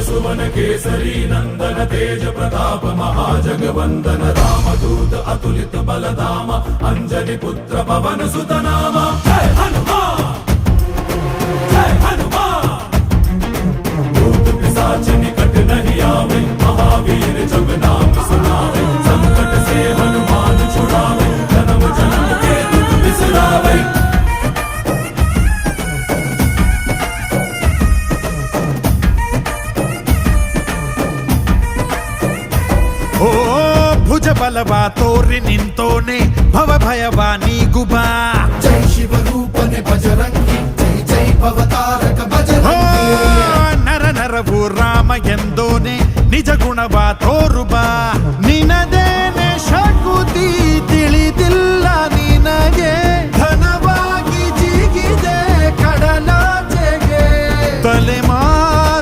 सुवन केसरी नंदन तेज प्रताप महाजगवंदन रामदूत अतुलित बलधाम अंजनी पुत्र पवन सुत नाम जय हनुमान जय हनुमान। भूत पिशाच निकट नहीं आवे महावीर जब नाम सुनावे संकट से हनुमान छुड़ावे जन्म जन्म के दुख बिसरावे। ಓ ಭುಜ ಬಲವಾ ತೋರಿ ನಿಂತೋನೆ ಭವ ಭಯವಾ ನೀಗುಬಾ ಜೈ ಶಿವ ರೂಪನೆ ಬಜರಂಗಿ ಜೈ ಜೈ ಭವತಾರಕ ಬಜರಂಗಿ ನರ ನರವು ರಾಮ ಎಂದೋನೆ ನಿಜ ಗುಣವಾ ತೋರುಬಾ